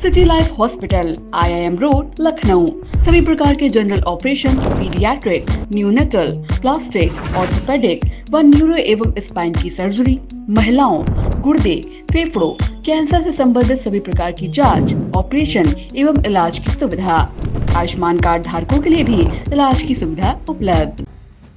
City life hospital, IIM road, Lucknow. सभी प्रकार के general operation, paediatric, neonatal, plastic, orthopaedic व न्यूरो एवं स्पाइन की सर्जरी, महिलाओं, गुर्दे, फेफड़ों, कैंसर से संबंधित सभी प्रकार की जांच, ऑपरेशन एवं इलाज की सुविधा। आयुष्मान कार्ड धारकों के लिए भी इलाज की सुविधा उपलब्ध।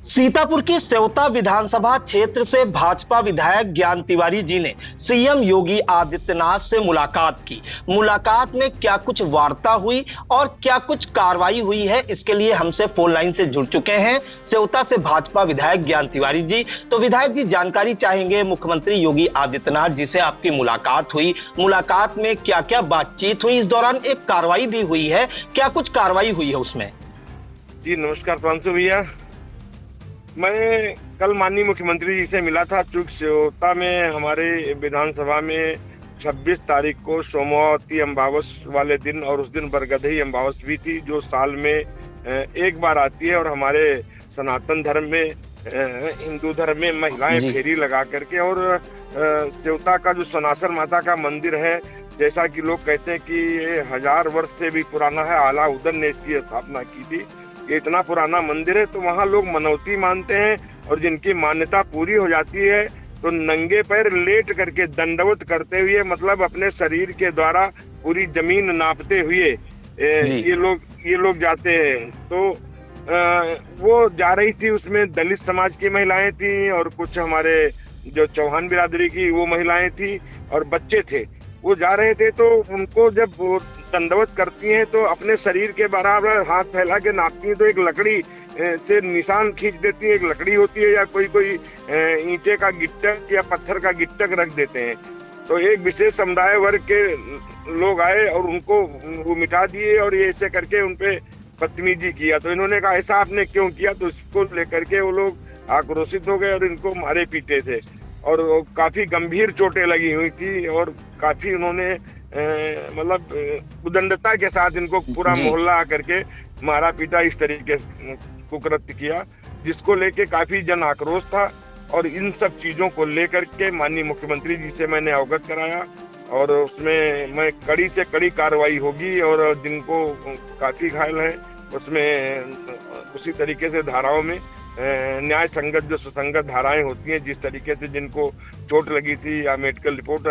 सीतापुर की सेवता विधानसभा क्षेत्र से भाजपा विधायक ज्ञान तिवारी जी ने सीएम योगी आदित्यनाथ से मुलाकात की। मुलाकात में क्या कुछ वार्ता हुई और क्या कुछ कार्रवाई हुई है, इसके लिए हमसे फोन लाइन से जुड़ चुके हैं सेवता से भाजपा विधायक ज्ञान तिवारी जी। तो विधायक जी, जानकारी चाहेंगे मुख्यमंत्री योगी आदित्यनाथ जी से आपकी मुलाकात हुई, मुलाकात में क्या क्या बातचीत हुई, इस दौरान एक कार्रवाई भी हुई है, क्या कुछ कार्रवाई हुई है उसमें? जी नमस्कार प्रांशु भैया, मैं कल माननीय मुख्यमंत्री जी से मिला था। चूंकि सेवता में हमारे विधानसभा में 26 तारीख को सोमवती अमावस वाले दिन और उस दिन बरगदही अमावस भी थी, जो साल में एक बार आती है। और हमारे सनातन धर्म में, हिंदू धर्म में महिलाएं फेरी लगा करके, और सेवता का जो सनासर माता का मंदिर है, जैसा कि लोग कहते हैं कि ये 1000 वर्ष से भी पुराना है, अलाउद्दीन ने इसकी स्थापना की थी। ये इतना पुराना मंदिर है, तो वहाँ लोग मनौती मानते हैं और जिनकी मान्यता पूरी हो जाती है तो नंगे पैर लेट करके दंडवत करते हुए, मतलब अपने शरीर के द्वारा पूरी जमीन नापते हुए ये लोग जाते हैं। तो वो जा रही थी, उसमें दलित समाज की महिलाएं थी और कुछ हमारे जो चौहान बिरादरी की वो महिलाएं थी और बच्चे थे। वो जा रहे थे, तो उनको जब दंडवत करती हैं तो अपने शरीर के बराबर हाथ फैला के नापती हैं, तो एक लकड़ी से निशान खींच देती है। एक लकड़ी होती है या कोई ईंटे का गिट्टक या पत्थर का गिट्टक रख देते हैं। तो एक विशेष समुदाय वर्ग के लोग आए और उनको वो मिटा दिए, और ये ऐसे करके उनपे बदतमीजी किया। तो इन्होंने कहा ऐसा आपने क्यों किया, तो इसको लेकर के वो लोग आक्रोशित हो गए और इनको मारे पीटे थे, और काफी गंभीर चोटें लगी हुई थी, और काफी उन्होंने मतलब उदंडता के साथ इनको पूरा मोहल्ला आकर के मारा पीटा, इस तरीके से कुकृत्य किया, जिसको लेके काफी जन आक्रोश था। और इन सब चीजों को लेकर के माननीय मुख्यमंत्री जी से मैंने अवगत कराया, और उसमें मैं कड़ी से कड़ी कार्रवाई होगी, और जिनको काफी घायल है उसमें उसी तरीके से धाराओं में न्याय संगत जो सुसंगत धाराएं होती हैं, जिस तरीके से जिनको चोट लगी थी या मेडिकल रिपोर्ट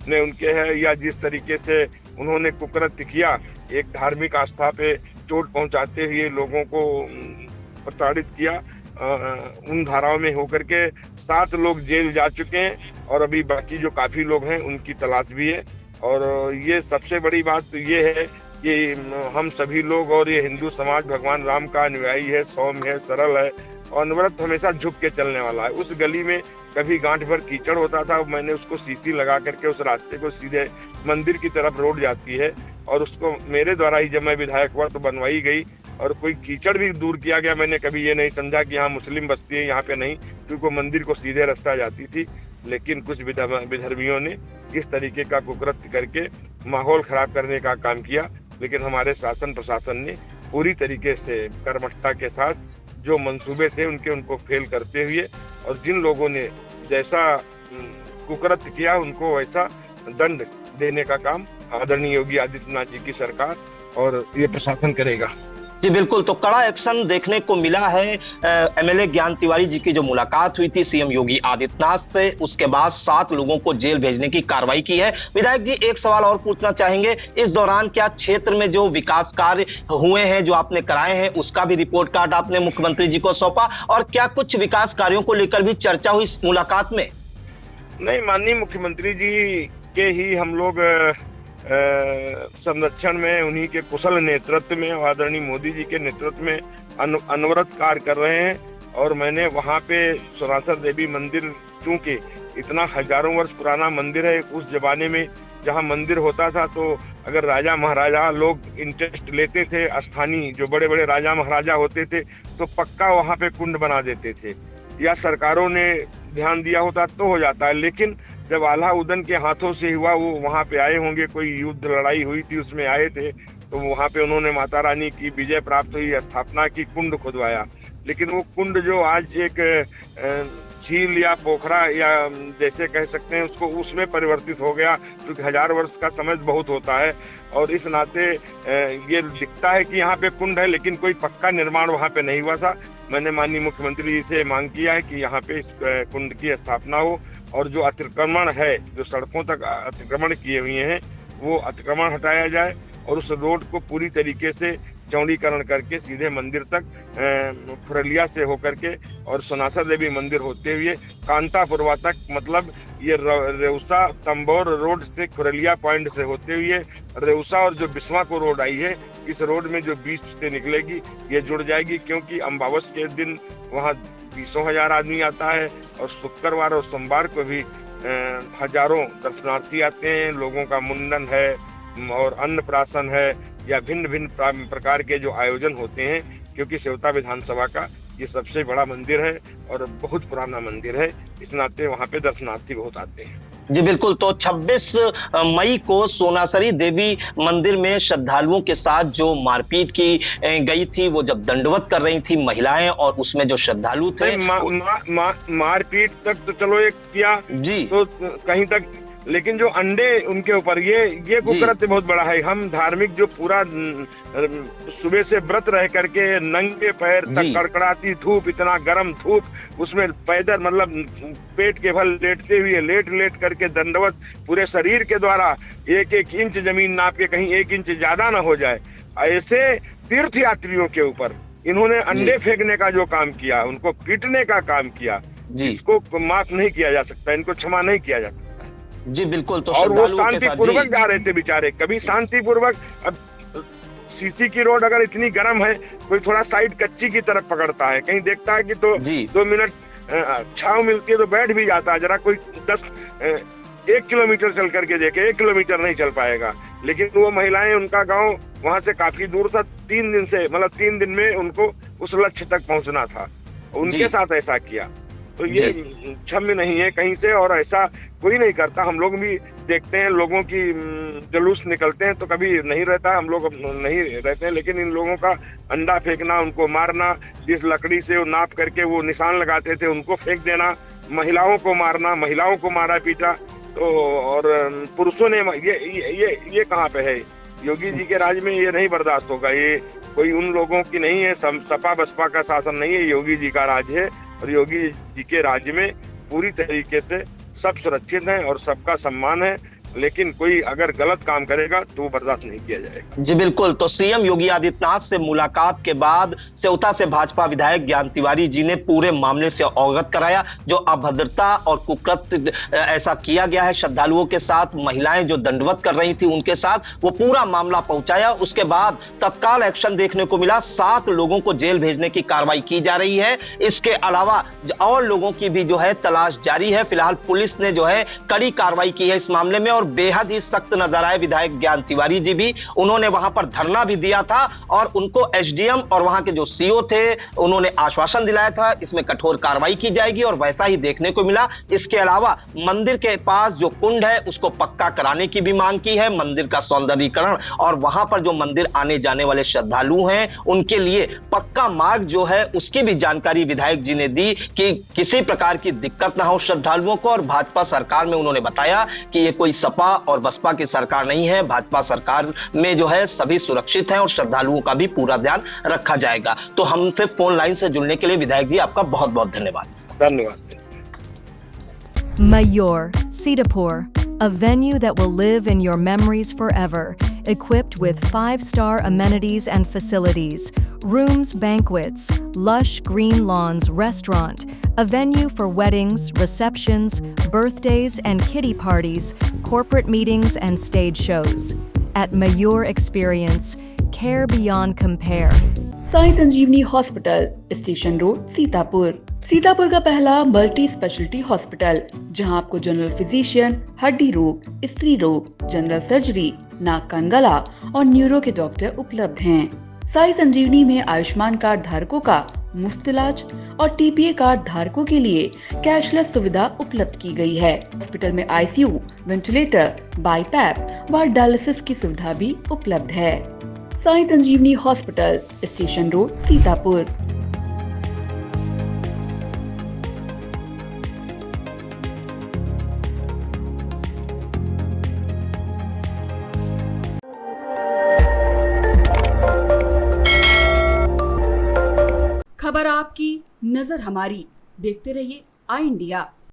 ने उनके है, या जिस तरीके से उन्होंने कुकृत्य किया, एक धार्मिक आस्था पे चोट पहुंचाते हुए लोगों को प्रताड़ित किया, उन धाराओं में होकर के 7 लोग जेल जा चुके हैं, और अभी बाकी जो काफी लोग हैं उनकी तलाश भी है। और ये सबसे बड़ी बात तो ये है कि हम सभी लोग, और ये हिंदू समाज भगवान राम का अनुयायी है, सौम्य है, सरल है और अनवरत हमेशा झुक के चलने वाला है। उस गली में कभी गांठ भर कीचड़ होता था, मैंने उसको सीसी लगा करके उस रास्ते को सीधे मंदिर की तरफ रोड जाती है, और उसको मेरे द्वारा ही जब मैं विधायक हुआ तो बनवाई गई, और कोई कीचड़ भी दूर किया गया। मैंने कभी ये नहीं समझा कि यहाँ मुस्लिम बस्ती है, यहाँ पे नहीं, क्योंकि मंदिर को सीधे रास्ता जाती थी। लेकिन कुछ विधर्मियों ने इस तरीके का कुकृत्य करके माहौल खराब करने का काम किया। लेकिन हमारे शासन प्रशासन ने पूरी तरीके से कर्मठता के साथ जो मंसूबे थे उनको फेल करते हुए, और जिन लोगों ने जैसा कुकृत्य किया उनको वैसा दंड देने का काम आदरणीय योगी आदित्यनाथ जी की सरकार और ये प्रशासन करेगा। जी बिल्कुल, तो कड़ा एक्शन देखने को मिला है। एमएलए ज्ञान तिवारी जी की जो मुलाकात हुई थी सीएम योगी आदित्यनाथ से, उसके बाद 7 लोगों को जेल भेजने की कार्रवाई की है। विधायक जी, एक सवाल और पूछना चाहेंगे, इस दौरान क्या क्षेत्र में जो विकास कार्य हुए हैं, जो आपने कराए हैं, उसका भी रिपोर्ट कार्ड आपने मुख्यमंत्री जी को सौंपा, और क्या कुछ विकास कार्यों को लेकर भी चर्चा हुई इस मुलाकात में? नहीं, माननीय मुख्यमंत्री जी के ही हम लोग संरक्षण में, उन्हीं के कुशल नेतृत्व में, आदरणीय मोदी जी के नेतृत्व में अनवरत कार्य कर रहे हैं। और मैंने वहाँ पे सोनासर देवी मंदिर, चूंकि इतना हजारों वर्ष पुराना मंदिर है, उस जमाने में जहाँ मंदिर होता था तो अगर राजा महाराजा लोग इंटरेस्ट लेते थे, स्थानीय जो बड़े बड़े राजा महाराजा होते थे, तो पक्का वहाँ पे कुंड बना देते थे, या सरकारों ने ध्यान दिया होता तो हो जाता है। लेकिन जब अलाउद्दीन के हाथों से हुआ, वो वहाँ पे आए होंगे, कोई युद्ध लड़ाई हुई थी उसमें आए थे, तो वहाँ पे उन्होंने माता रानी की विजय प्राप्त हुई, स्थापना की, कुंड खुदवाया। लेकिन वो कुंड जो आज एक झील या पोखरा या जैसे कह सकते हैं उसको, उसमें परिवर्तित हो गया, क्योंकि 1000 वर्ष का समय बहुत होता है। और इस नाते ये दिखता है कि यहाँ पे कुंड है, लेकिन कोई पक्का निर्माण वहाँ पे नहीं हुआ था। मैंने माननीय मुख्यमंत्री जी से मांग किया है कि यहाँ पे इस कुंड की स्थापना हो, और जो अतिक्रमण है, जो सड़कों तक अतिक्रमण किए हुए हैं, वो अतिक्रमण हटाया जाए और उस रोड को पूरी तरीके से चौड़ीकरण करके सीधे मंदिर तक खुरलिया से होकर के और सोनासर देवी मंदिर होते हुए कांतापुरवा तक, मतलब ये रेउसा तंबोर रोड से खुरलिया पॉइंट से होते हुए रेउसा और जो बिस्वा को रोड आई है, इस रोड में जो बीच से निकलेगी ये जुड़ जाएगी, क्योंकि अमावस के दिन वहाँ 20,000 आदमी आता है और शुक्रवार और सोमवार को भी हजारों दर्शनार्थी आते हैं। लोगों का मुंडन है और अन्नप्राशन है या भिन्न भिन्न प्रकार के जो आयोजन होते हैं, क्योंकि सेवता विधानसभा का ये सबसे बड़ा मंदिर है और बहुत पुराना मंदिर है, इस नाते वहाँ पे दर्शनार्थी बहुत आते हैं। जी बिल्कुल। तो 26 मई को सोनासरी देवी मंदिर में श्रद्धालुओं के साथ जो मारपीट की गई थी, वो जब दंडवत कर रही थी महिलाएं और उसमें जो श्रद्धालु थे, मारपीट तक तो चलो एक किया जी, तो कहीं तक, लेकिन जो अंडे उनके ऊपर, ये कुकृत्य बहुत बड़ा है। हम धार्मिक जो पूरा सुबह से व्रत रह करके नंगे पैर तक कड़कड़ाती धूप, इतना गर्म धूप, उसमें पैदल मतलब पेट के बल लेटते हुए लेट करके दंडवत पूरे शरीर के द्वारा 1-1 इंच जमीन नाप के कहीं 1 इंच ज्यादा ना हो जाए, ऐसे तीर्थ यात्रियों के ऊपर इन्होंने अंडे फेंकने का जो काम किया, उनको पीटने का काम किया, इसको माफ नहीं किया जा सकता, इनको क्षमा नहीं किया जा सकता। जी बिल्कुल। तो और वो शांतिपूर्वक जा रहे थे बेचारे, कभी शांतिपूर्वक। अब सीसी की रोड अगर इतनी गर्म है, कोई थोड़ा साइड कच्ची की तरफ पकड़ता है, कहीं देखता है कि तो 2 मिनट छांव मिलती है तो बैठ भी जाता है, जरा कोई 1 किलोमीटर चल करके देखे, 1 किलोमीटर नहीं चल पाएगा। लेकिन वो महिलाएं, उनका गांव वहां से काफी दूर था, 3 दिन से, मतलब 3 दिन में उनको उस लक्ष्य तक पहुंचना था, उनके साथ ऐसा किया, तो ये क्षम्य नहीं है कहीं से, और ऐसा कोई नहीं करता। हम लोग भी देखते हैं, लोगों की जुलूस निकलते हैं तो कभी नहीं रहता, हम लोग नहीं रहते हैं, लेकिन इन लोगों का अंडा फेंकना, उनको मारना, जिस लकड़ी से वो नाप करके वो निशान लगाते थे उनको फेंक देना, महिलाओं को मारना, महिलाओं को मारा पीटा, तो और पुरुषों ने ये कहाँ पे है? योगी जी के राज में ये नहीं बर्दाश्त होगा। ये कोई उन लोगों की नहीं है, सपा बसपा का शासन नहीं है, योगी जी का राज है, और योगी जी के राज्य में पूरी तरीके से सब सुरक्षित हैं और सबका सम्मान है, लेकिन कोई अगर गलत काम करेगा तो वो बर्दाश्त नहीं किया जाएगा। जी बिल्कुल। तो सीएम योगी आदित्यनाथ से मुलाकात के बाद सेवता से भाजपा विधायक ज्ञान तिवारी जी ने पूरे मामले से अवगत कराया। जो अभद्रता और कुकृत्य ऐसा किया गया है श्रद्धालुओं के साथ, महिलाएं जो दंडवत कर रही थी उनके साथ, वो पूरा मामला पहुंचाया। उसके बाद तत्काल एक्शन देखने को मिला, 7 लोगों को जेल भेजने की कार्रवाई की जा रही है। इसके अलावा और लोगों की भी जो है तलाश जारी है। फिलहाल पुलिस ने जो है कड़ी कार्रवाई की है इस मामले में, और बेहद ही सख्त नजर आए विधायक ज्ञान तिवारी जी भी। उन्होंने वहां पर धरना भी दिया था और उनको एसडीएम और वहां के जो सीओ थे उन्होंने आश्वासन दिलाया था इसमें कठोर कार्रवाई की जाएगी, और वैसा ही देखने को मिला। इसके अलावा मंदिर के पास जो कुंड है उसको पक्का कराने की भी मांग की है, मंदिर का सौंदर्यीकरण, और वहां पर जो मंदिर आने जाने वाले श्रद्धालु हैं उनके लिए पक्का मार्ग जो है उसकी भी जानकारी विधायक जी ने दी कि किसी प्रकार की दिक्कत ना हो श्रद्धालुओं को। और भाजपा सरकार में उन्होंने बताया कि ये कोई सपा और बसपा की सरकार नहीं है, भाजपा सरकार में जो है सभी सुरक्षित हैं और श्रद्धालुओं का भी पूरा ध्यान रखा जाएगा। तो हमसे फोन लाइन से जुड़ने के लिए विधायक जी आपका बहुत बहुत धन्यवाद। धन्यवाद। Mayur, Sitapur, a venue that will live in your memories forever, equipped with 5-star amenities and facilities, rooms, banquets, lush green lawns, restaurant, a venue for weddings, receptions, birthdays and kiddie parties, corporate meetings and stage shows. At Mayur Experience, care beyond compare. Sai Sanjeevani hospital, station road, Sitapur. Sitapur का पहला multi speciality hospital, जहां आपको general physician, हड्डी रोग, स्त्री रोग, general surgery, नाक कान गला और न्यूरो के डॉक्टर उपलब्ध हैं। साई संजीवनी में आयुष्मान कार्ड धारकों का मुफ्त इलाज और टीपीए कार्ड धारकों के लिए कैशलेस सुविधा उपलब्ध की गई है। हॉस्पिटल में आईसीयू, वेंटिलेटर, बाईपैप व डायलिसिस की सुविधा भी उपलब्ध है। Sai Sanjeevani hospital, station road, Sitapur. खबर आपकी, नजर हमारी। देखते रहिए आई इंडिया।